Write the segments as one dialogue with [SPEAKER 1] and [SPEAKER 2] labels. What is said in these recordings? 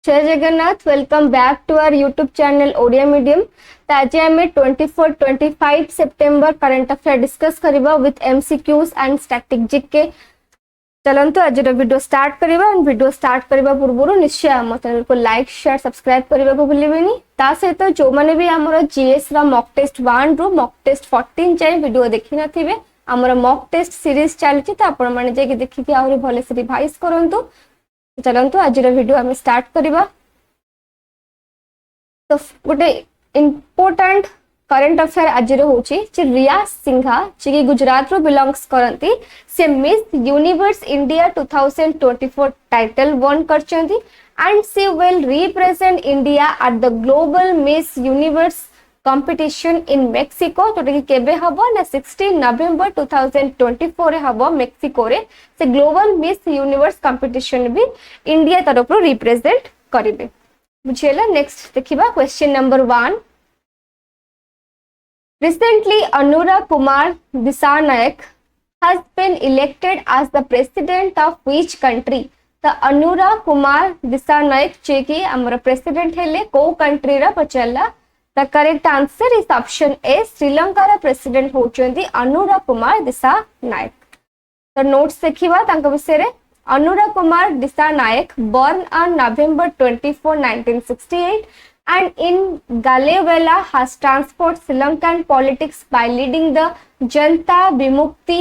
[SPEAKER 1] जय Jagannath. Welcome back to our YouTube channel Odia medium. तो आज आम 24-25 सेप्टेम्बर करंट अफेयर डिस्कस करबा with MCQs and static GK. चलंतु आज वीडियो स्टार्ट करबा। वीडियो स्टार्ट करबा पूर्व निश्चय आम चैनल को लाइक शेयर सब्सक्राइब करने को भूलें। ता सहित जो मैंने भी आमर जीएस रा मॉक टेस्ट 1 रु मॉक टेस्ट 14 जाए वीडियो देखी नथिबे, आमर मॉक टेस्ट सीरीज चलती, तो आपण माने जे देखिक आहुरी भले से रिवाइज करंतु। चलंतु आज वीडियो आम स्टार्ट करबा। तो गोटे इम्पोर्टेंट करंट अफेयर आज होची रिया सिंघा जी गुजरात रो बिलोंग्स करती। She Miss Universe India 2024 title won करचंती and she will represent India at the global Miss Universe competition in Mexico, जोटा कि केबे हबो ना 16 नवंबर 2024 रे हबो मेक्सिको रे। से ग्लोबल मिस यूनिवर्स कंपटीशन भी इंडिया तरफ रो रिप्रेजेंट करिवे। बुझियला। नेक्स्ट देखिबा question number 1। Recently, Anura Kumar Disanayak has been elected as the president of which country? The Anura Kumar Disanayak जे कि हमर प्रेसिडेंट हेले को कंट्री रा पचला। The correct answer is option A, Sri Lanka रा प्रेसिडेंट होचंती अनुरा कुमार दिसानायक। तो नोट्स देखिबा तांका विषय रे। Anura Kumar दिसानायक born on November 24, 1968 and in Galewala has transformed Sri Lankan politics by leading the Janata Vimukti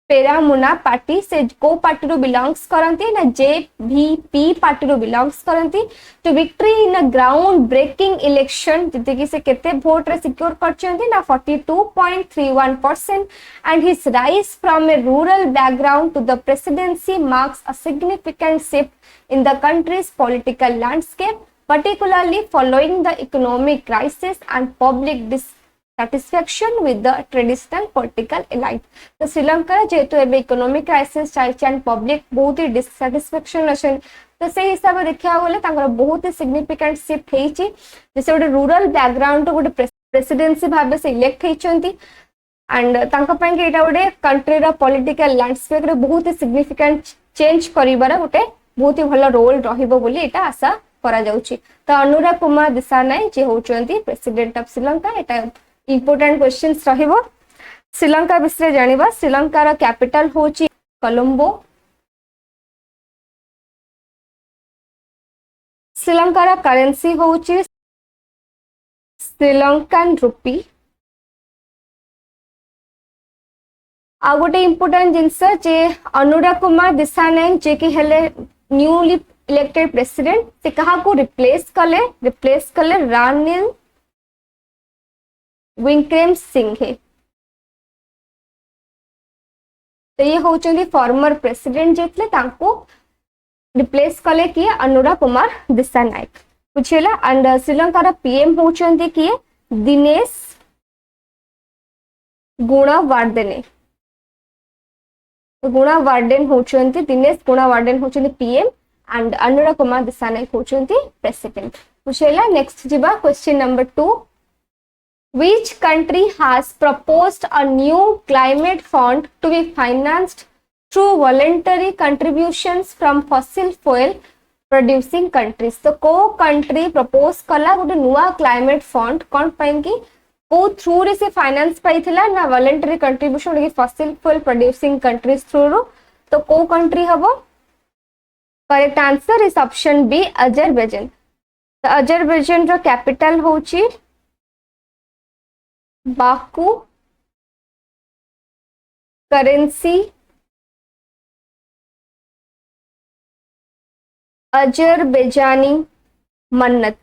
[SPEAKER 1] Peramuna party। से को पार्टी रो बिलोंग्स करंती ना जेवीपी पार्टी रो बिलोंग्स करंती। तो victory in a ground breaking election जते कि से केते वोट रे सिक्योर करचंती ना 42.31% and his rise from a rural background to the presidency marks a significant shift in the country's political landscape, particularly following the economic crisis and public dissatisfaction with the traditional political elite। तो श्रीलंका जेहेतु एबे economic crisis चलछि and public बहुत ही dissatisfaction अछन, तो से हिसाब रे देखिया गेले तांकर बहुत ही सिग्निफिकेंट शिफ्ट हेछि। जैसे गोटे रूरल बैकग्राउंड गोटे प्रेसिडेंसी भाबे से इलेक्ट हेचंती एंड तांका पय के एटा गोटे कंट्री रा पॉलिटिकल लैंडस्केप रे बहुत ही सिग्निफिकेंट चेंज करिबार गोटे बहुत ही भलो रोल रहिबो बोली एटा आशा करा जाउची। तो अनुरा कुमार दिसानायक जे होचंती president of Sri Lanka. Etah important questions रहिबो। श्रीलंका विषय जानिबा। श्रीलंका रा कैपिटल होची कोलंबो। श्रीलंका रा करेंसी होची श्रीलंकन रुपी। आ गोटे इंपोर्टेंट जिंस जे अनुरा कुमार दिसानायक जे कि हेले न्यूली इलेक्टेड प्रेसिडेंट, से कहा को रिप्लेस कले रानिल विक्रमसिंघे। तो ये होचंदी फॉर्मर प्रेसिडेंट जेतले तांको रिप्लेस कले किए अनुरा कुमार दिसानायक। बुझियला। एंड श्रीलंका रा पीएम होचंदी किए दिनेश गुणावर्धने। गुणावर्धन होचंदी दिनेश गुणावर्धन होचंदी PM and Anura Kumar Disanayak होचंती प्रेसिडेंट। बुझियला। नेक्स्ट जिबा question number 2। Which country has proposed a new climate fund to be financed through voluntary contributions from fossil fuel producing countries? तो को कंट्री प्रपोज कला गोटे नुआ क्लाइमेट फंड कोन पय कि को थ्रू रे से फाइनेंस पाइथिला ना वॉलंटरी कंट्रीब्यूशन कि fossil fuel producing countries through रो। तो को कंट्री हबो? Correct answer is option B, Azerbaijan. तो अजरबैजान रो कैपिटल होची Baku. Currency Azerbaijani manat.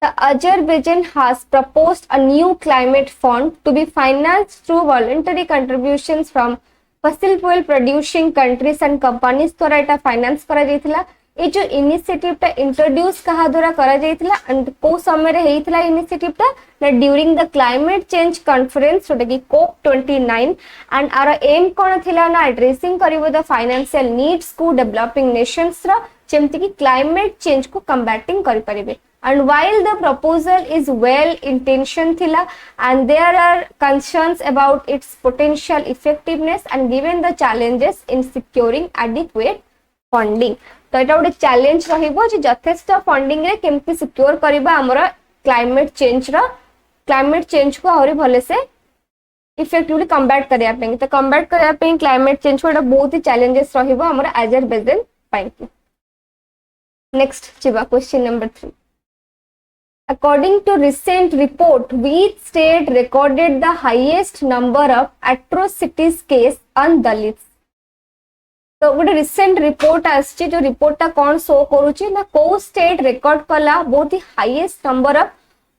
[SPEAKER 1] The Azerbaijan has proposed a new climate fund to be financed through voluntary contributions from fossil fuel producing countries and companies द्वारा एटा finance करा जायतिला। ए जो initiative टा introduce कहा द्वारा करा जायतिला एंड को समय रे हेइतिला इनिशिएटिव टा ना during the climate change conference जोटा कि COP29 एंड आर एम कोन थिला ना एड्रेसिंग करिवो द फाइनेंशियल नीड्स को डेवलपिंग नेशंस रा जेमति कि क्लाइमेट चेंज को कंबैटिंग करि परिबे। And while the proposal is well intentioned thila and there are concerns about its potential effectiveness and given the challenges in securing adequate funding तो यहाँ गोटे challenge रहिबो जे यथेष्ट फंडिंग रे केमती सिक्योर करबा हमर क्लाइमेट चेंज को आहुरी भले से इफेक्टिवली कम्बैट करिया पे तो कम्बैट करिया पे क्लाइमेट चेंज को बहुत ही चैलेंजेस रहिबो हमर Azerbaijan pi. Next Chiba question number 3 according to recent report which state recorded the highest number of atrocities case on Dalits तो गोटे रिसेंट रिपोर्ट आछि जो रिपोर्ट कौन शो करूची ना को स्टेट रिकॉर्ड कला बहुत ही हाईएस्ट नंबर ऑफ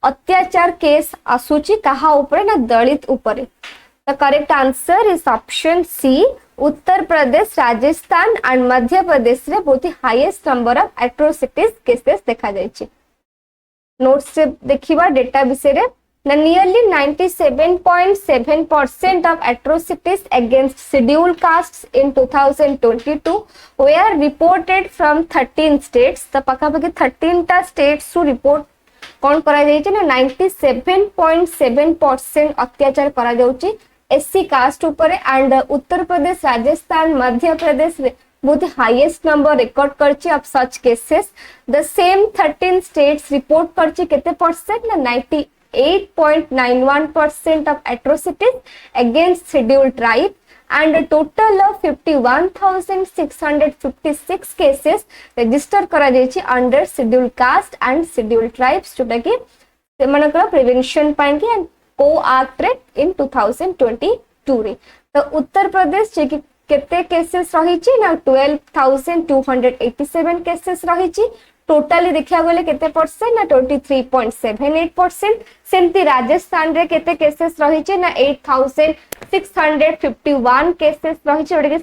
[SPEAKER 1] अत्याचार केस आसुची कहा ऊपर ना दलित ऊपर the correct answer is option C Uttar Pradesh Rajasthan and Madhya Pradesh रे बहुत ही highest number of atrocities cases देखा जायछि। नोट्स से देखिबा डेटा विषय रे nearly 97.7% of atrocities against scheduled castes in 2022 were reported from 13 states the pakapaki 13 ta states to report कौन करा जायछि ना 97.7% अत्याचार करा जाउछि एससी कास्ट ऊपर एंड उत्तर प्रदेश राजस्थान मध्य प्रदेश बहुत हाईएस्ट नंबर रिकॉर्ड करछि of such cases the same 13 status report करछि केते परसेंट ना 98.91% of atrocities against scheduled tribe and a total of 51,656 cases register करा जायछि under scheduled caste and scheduled tribes जोटा कि सेमानकर prevention pine कि को एक्ट रे इन 2022 रे तो उत्तर प्रदेश जे कि केते केसेस रहिछि ना 12,287 केसेस रहिछि टोटली देखा गले केते परसेंट ना 23.78% सेमती राजस्थान रे केते केसेस रहिछि ना 8,651 केसेस रहिछि जोटा कि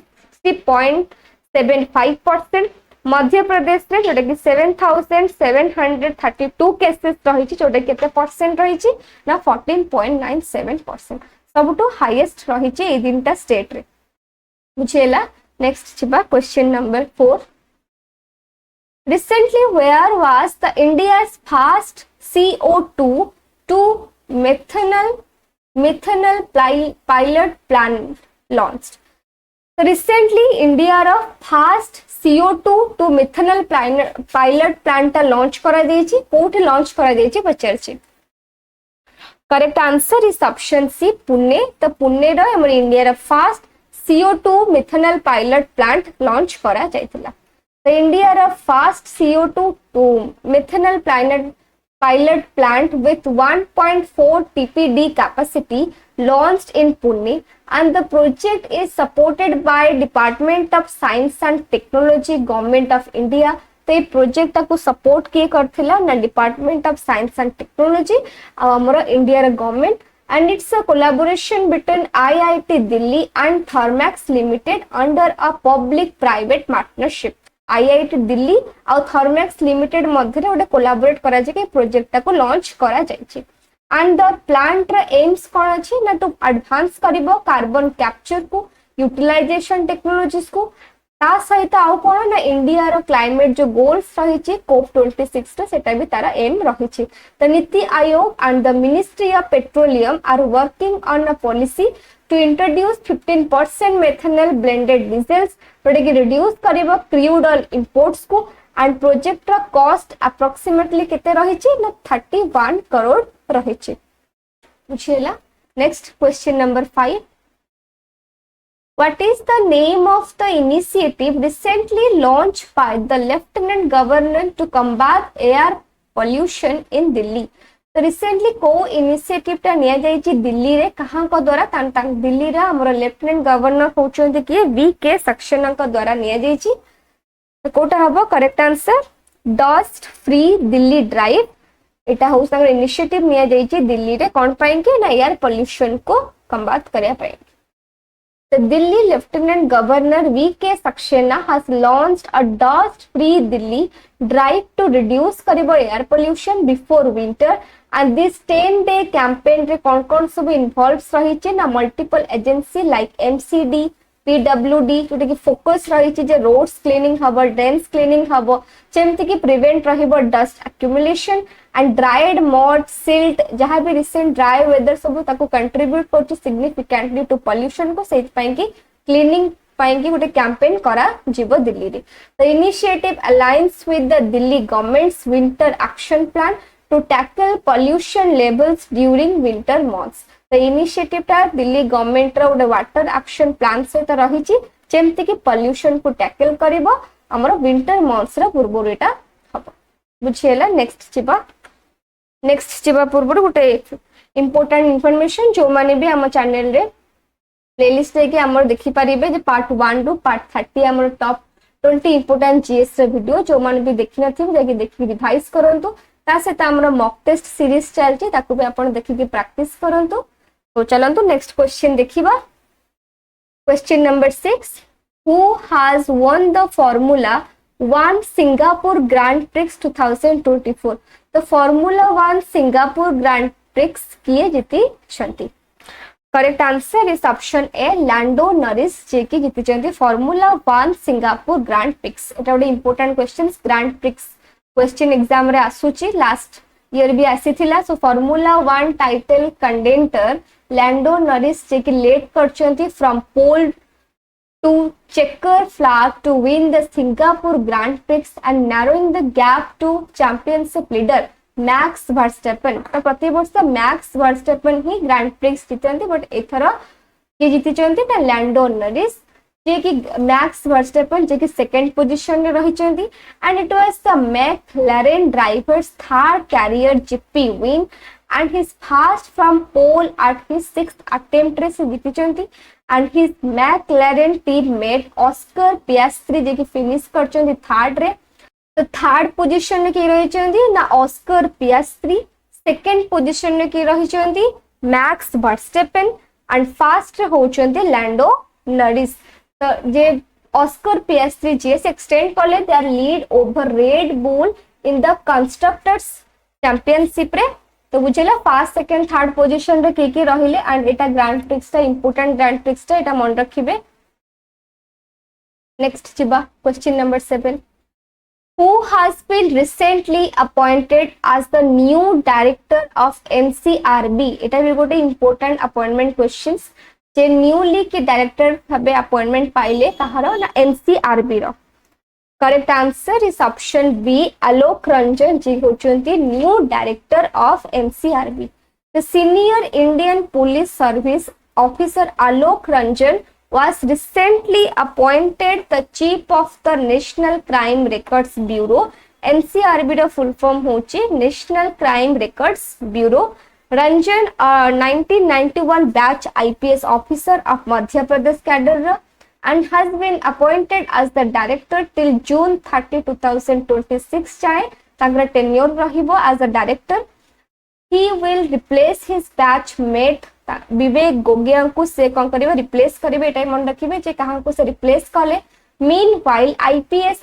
[SPEAKER 1] 60.75% मध्य प्रदेश रे जोटा कि 7,732 केसेस रहिछि जोटा केते परसेंट रहिछि ना 14.97% सबटू हाईएस्ट रहिछि ए दिनटा स्टेट रे बुझेला। नेक्स्ट छिबा question number 4 Recently, where was the India's first CO2 to methanol pilot plant launched? So recently, India's first CO2 to methanol pilot plant launch करा देछि कोठी launch करा देछि पचरछि correct answer is option C Pune तो पुणे रो हमर इंडिया रा first CO2 methanol pilot plant launch करा जायतिला The India a fast CO2 to methanol pilot plant with 1.4 TPD capacity launched in Pune and the project is supported by Department of Science and Technology Government of India तो ये project को support किए करथिला ना department of science and technology हमरो India रा government and it's a collaboration between IIT Delhi and Thermax Limited under a public private partnership IIT Delhi और Thermax limited मध्य रे ओडे collaborate करा जे के प्रोजेक्ट को लॉन्च करा जायछि एंड द प्लांट रे एम्स कोन अछि ना तो एडवांस करिवो कार्बन कैप्चर को यूटिलाइजेशन टेक्नोलॉजीज को ता सहित आउ कोन ना इंडिया रो क्लाइमेट जो गोल्स रहिछि कोप 26 रे सेटा भी तारा एम रहिछि the NITI Aayog and the ministry of petroleum are working on a policy to introduce 15% methanol blended diesels जोटा कि reduce करिवो crude oil imports को and project रा cost approximately केते रहिछि ना 31 करोड़ रहिछि बुझियला। Next question number 5 What is the name of the initiative recently launched by the Lieutenant Governor to combat air pollution in Delhi? तो रिसेंटली को initiative टा निया जायछि दिल्ली रे कहां को द्वारा तांतांग दिल्ली रे हमर लेफ्टिनेंट गवर्नर होचोंते कि वीके सक्सेना को द्वारा निया जायछि तो कोटा हबो correct answer dust free Delhi drive एटा हो संग इनिशिएटिव निया जायछि दिल्ली रे कोन पाइन के ना एयर पोल्यूशन को कम्बात करया पाए The Delhi Lieutenant Governor V.K. Saxena has launched a dust-free Delhi drive to reduce करिबो air pollution before winter and this 10-day campaign रे कौन सब involves रहिछि ना multiple agency like MCD, PWD जोटा कि फोकस रहिछि जे रोड्स क्लीनिंग हबो ड्रेन्स क्लीनिंग हबो जेमति कि प्रिवेंट रहिबो dust accumulation and dried mud silt जहां भी रिसेंट ड्राई वेदर सब ताको कंट्रीब्यूट करछि सिग्निफिकेंटली टू पोल्यूशन को सेज पई कि क्लीनिंग ପାଇଁ कि गोटे कैंपेन करा जीवो दिल्ली रे the initiative alliance with the Delhi government's winter action plan to tackle pollution levels during winter months the initiative टा दिल्ली गवर्नमेंट रो गोटे वाटर एक्शन प्लान सहित रही जेमती कि पोल्यूशन को टैकल करिवो हमर विंटर मंथ्स रो पूर्व एटा हबो बुझिएला नेक्स्ट जीवा पूर्व गोटे इंपोर्टेंट इनफॉरमेशन जो माने भी हम चैनल रे प्लेलिस्ट लेके हमर देखि परिबे जे पार्ट 1 टू पार्ट 30 हमर टॉप 20 इंपोर्टेंट जीएस रे वीडियो जो माने भी देखि नथिबो जाके देखि रिवाइज करंतु ता से हमर मॉक टेस्ट सीरीज चलछि ताकू भी आपण देखि के प्रैक्टिस करंतु तो चलंतु नेक्स्ट क्वेश्चन देखिबा question number 6 who has won the formula 1 Singapore Grand Prix 2024 the formula 1 Singapore Grand Prix किए जीती छंती correct answer is option A Lando Norris जे की जीती छंती फार्मूला 1 सिंगापुर ग्रैंड प्रिक्स एटा ଗୋଟେ important questions Grand Prix question exam रे आसुची लास्ट ईयर भी आसीथिला so formula 1 title contender Lando Norris जे की late करछंती from pole to checker flag to win the Singapore Grand Prix and narrowing the gap to championship leader Max Verstappen तो प्रति वर्ष Max Verstappen ही Grand Prix जीतନ୍ତି but एथरा के जीतिचंती ना लैंडो नॉरिस जे कि मैक्स वर्स्टेपन जे कि सेकंड पोजीशन रे रहिचंती and it was the McLaren drivers third career GP win and his fast from pole at his 6th attempt रे से जीतिचंती and his McLaren teammate Oscar Piastri जे कि फिनिश करचंती थर्ड रे तो third position रे के रहिचंती ना ऑस्कर पियास्ट्री सेकंड पोजीशन रे के रहिचंती मैक्स वर्स्टेपेन एंड फास्ट होचंती लैंडो नॉरिस तो जे ऑस्कर पियास्ट्री जे से एक्सटेंड करले their lead over Red Bull in the constructors championship रे तो बुझेला फर्स्ट सेकंड थर्ड पोजीशन रे के रहिले एंड एटा ग्रैंड प्रिक्स ता इंपोर्टेंट ग्रैंड प्रिक्स ता एटा मन रखिबे नेक्स्ट जिबा question number 7 who has been recently appointed as the new director of NCRB एटा भी गोटे इंपोर्टेंट अपॉइंटमेंट क्वेश्चंस जे न्यूली के डायरेक्टर भाबे अपॉइंटमेंट पाइले कहारो ना NCRB रो correct answer is option B Alok Ranjan ji होचंती new director of NCRB the senior Indian police service officer Alok Ranjan was recently appointed the chief of the National Crime Records Bureau NCRB रो full form होची national crime records bureau Ranjan 1991 batch IPS officer of Madhya Pradesh cadre रो and has been appointed as the director till June 30, 2026 जाए तांकर tenure रहिबो as a director he will replace his batchmate विवेक गोगिया को से कोन करिवे replace करिवे एटा मन रखिबे जे कहां को से रिप्लेस कले meanwhile IPS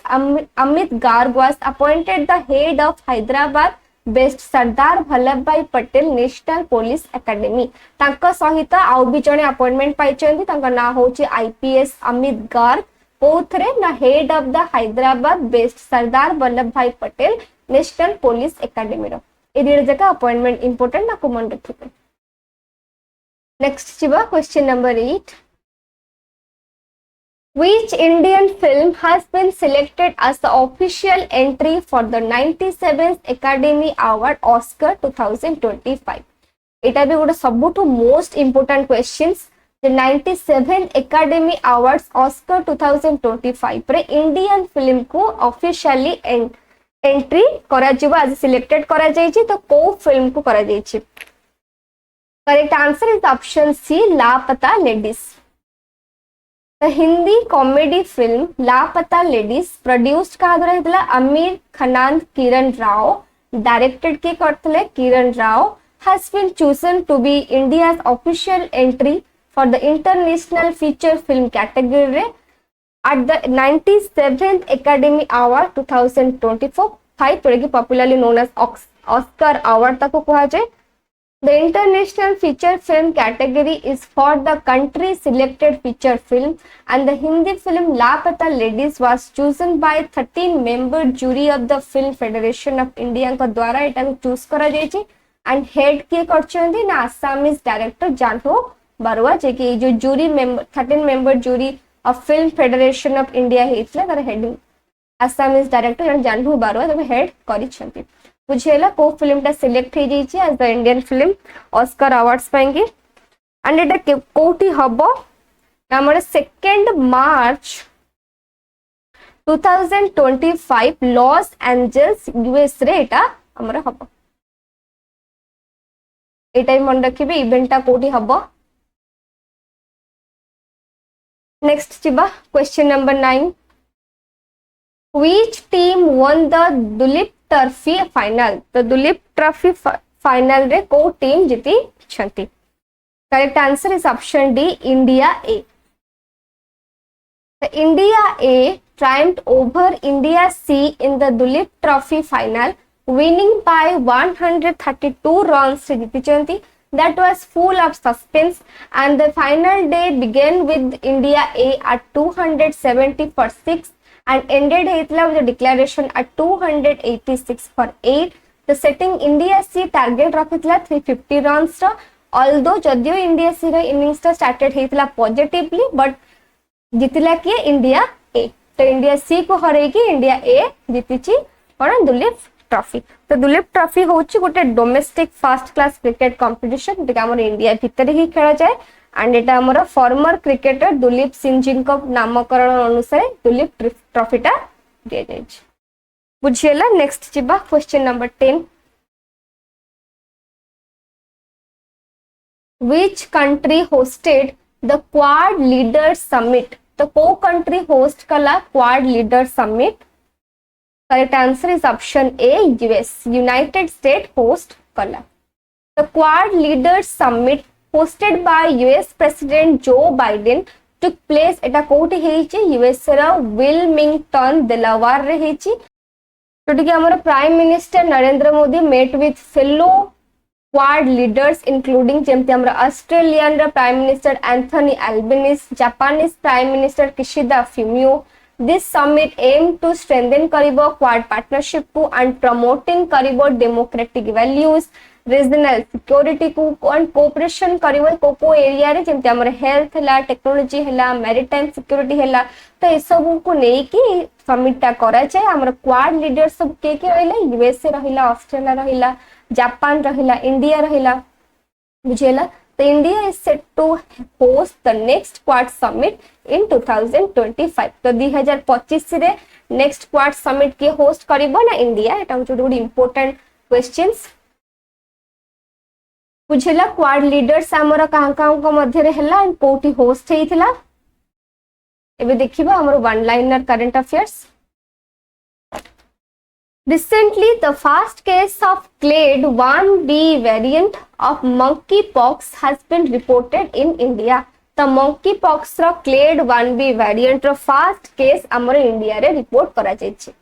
[SPEAKER 1] Amit Garg was appointed the head of Hyderabad based Sardar Vallabhbhai Patel national police academy तांका सहित आउ भी जने अपॉइंटमेंट पाइचंती तांका ना होची आईपीएस अमित गर्ग कोथरे ना head of the Hyderabad based Sardar Vallabhbhai Patel national police academy रो ए रे जगह अपॉइंटमेंट इंपोर्टेंट ना को मन रखिबे नेक्स्ट छिबा question number 8 Which Indian film has been selected as the official entry for the 97th Academy Award Oscar 2025? एटा भी गोटे सबुठु most important questions the 97th Academy Awards Oscar 2025 रे इंडियन फिल्म को ऑफिशियली एंट्री करा जिवो आज सिलेक्टेड करा जायछि तो को फिल्म को करा जायछि correct answer is option C Laapataa Ladies The Hindi comedy film Laapataa Ladies produced का द्वारा हेतला आमिर खान किरण राव डायरेक्टेड के करथले Kiran Rao has been chosen to be India's official entry for the international feature film category at the 97th Academy Award 2024 popularly known as Oscar Award ताको कहा जाए The international feature film category is for the country selected feature film and the Hindi film Lapata Ladies was chosen by 13-member jury of the Film Federation of India का द्वारा इटा choose करा जायछि and head के करछन्ती ना Assamese director Janho Barua जे कि जो jury member 13 member jury of film federation of India हेतला तार हेडिंग आसामीज डायरेक्टर जन जानू बारुआ तबे हेड करिसंती बुझेला को फिल्मटा सिलेक्ट हे जाइछि as the Indian film Oscar awards पाएंगे एंड एटा कोठी हबो हमर 2 मार्च 2025 लॉस एंजल्स यूएस रे एटा हमर हबो एटा मन रखिबे इवेंटटा कोठी हबो नेक्स्ट जिबा question number 9 which team won the Duleep trophy final तो दुलीप ट्रॉफी फाइनल रे को टीम जीती छंती correct answer is option D India A India A triumphed over India C in the Duleep Trophy final winning by 132 runs से जीती छंती that was full of suspense and the final day began with India A at 270 for 6 and ended with the declaration at 286 for 8 the setting India C target रखितला 350 runs row although जदियो India C row innings टा started हेतला positively but जीतिला किए India A तो India C को हरे की India A जीतिची और Duleep trophy तो Duleep trophy होची गोटे domestic first class cricket competition जेका हमर इंडिया भीतर ही खेला जाए एंड एटा हमर फॉर्मर क्रिकेटर दुलीप सिंह जी को नामकरण अनुसार दुलीप ट्रॉफीटा दिया जाय बुझियला नेक्स्ट जिबा question number 10 which country hosted the quad leaders summit तो को कंट्री होस्ट कला Quad leader summit correct answer is option A US United State host कला the Quad leaders summit hosted by US President Joe Biden took place एटा कोठी हेछि US रा Wilmington देलावार रे हेछि जोटी कि हमर prime minister Narendra Modi met with fellow Quad leaders including जेमते हमर Australian रा prime minister Anthony Albanese Japanese prime minister Kishida Fumio This summit aimed to strengthen karibo quad partnership को and promoting karibo democratic values, regional security को and cooperation karibo को area रे जेमते हमर health हला technology हला maritime security हला तो ए सब को नै कि समिट ता करा जाय हमर क्वाड लीडर सब के रहला यूएसए रहला ऑस्ट्रेलिया रहला जापान रहला इंडिया रहला बुझेला The India is set to host the next Quad Summit in 2025. तो 2025 रे next Quad Summit के host करिबो ना इंडिया एटा होचे गुड इंपोर्टेंट क्वेश्चंस बुझेला क्वाड लीडर्स हमर कहां को मध्य रे हला एंड कोठी होस्ट हेइथिला एबे देखिबा हमर one liner current affairs Recently, the first case of clade 1B variant of monkeypox has been reported in India. The monkeypox ro clade 1B variant ro first case amar India re report kara jaichi.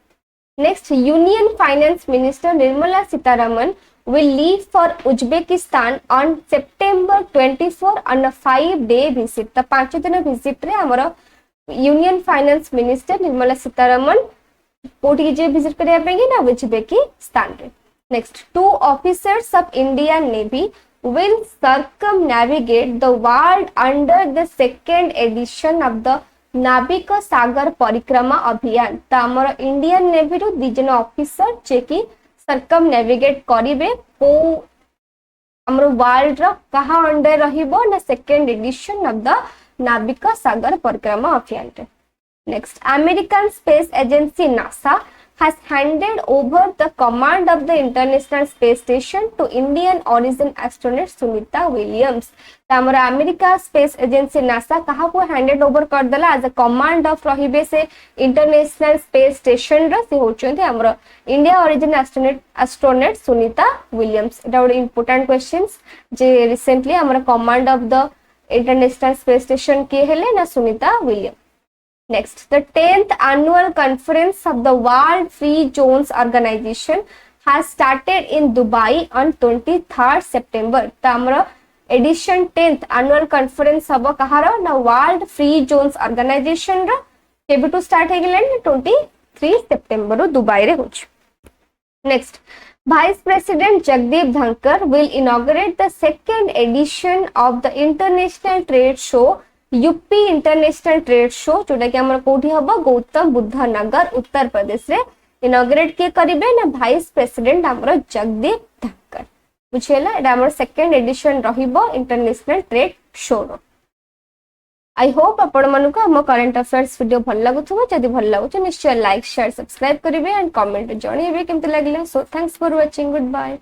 [SPEAKER 1] Next, Union Finance Minister Nirmala Sitharaman will leave for Uzbekistan on September 24 on a 5-day visit. The 5 दिन visit re amar Union Finance Minister Nirmala Sitharaman कोठी जे visit करिया पेंगे ना Uzbekistan रे next 2 officers of Indian navy will circumnavigate the world under the second edition of the नाविक सागर परिक्रमा अभियान त हमर इंडियन नेवी रो दि जन ऑफिसर जे कि circumnavigate करिवे को हमर वर्ल्ड रो कहा अंडर रहिबो ना सेकंड एडिशन ऑफ द नाविक सागर परिक्रमा अभियान रे Next, American Space Agency NASA has handed over the command of the International Space Station to Indian origin astronaut Sunita Williams. तमरा अमेरिका स्पेस एजेंसी नासा कहा को हैंडेड ओवर कर दला as a command of रहिबे से international space station रे से होचंती हमरा India origin astronaut Sunita Williams एटा बड इंपोर्टेंट क्वेश्चंस जे रिसेंटली हमरा command of the international space station के हेले ना Sunita Williams Next, the 10th annual conference of the World Free Zones Organization has started in Dubai on 23rd September. तमरा edition 10th annual conference हबो कहारो ना World Free Zones Organization रा केबे to start हे गेलन 23 September रो Dubai रे होछ. Next, Vice President Jagdeep Dhankar will inaugurate the second edition of the International Trade Show UP international trade show जोटा कि हमर कोठी हबो गौतम बुद्ध नगर उत्तर प्रदेश रे इनॉग्रेट के करिवे ना भाइस प्रेसिडेंट हमर जगदीप धक्कर बुझेला एटा हमर सेकंड एडिशन रहिबो इंटरनेशनल ट्रेड शो रो। आई होप आपण मानको हम करंट अफेयर्स वीडियो भल लागुथबो जदि भल लागुछ निश्चय लाइक शेयर सब्सक्राइब करिवे एंड कमेंट जणेबे केमते लागले। So thanks for watching good bye.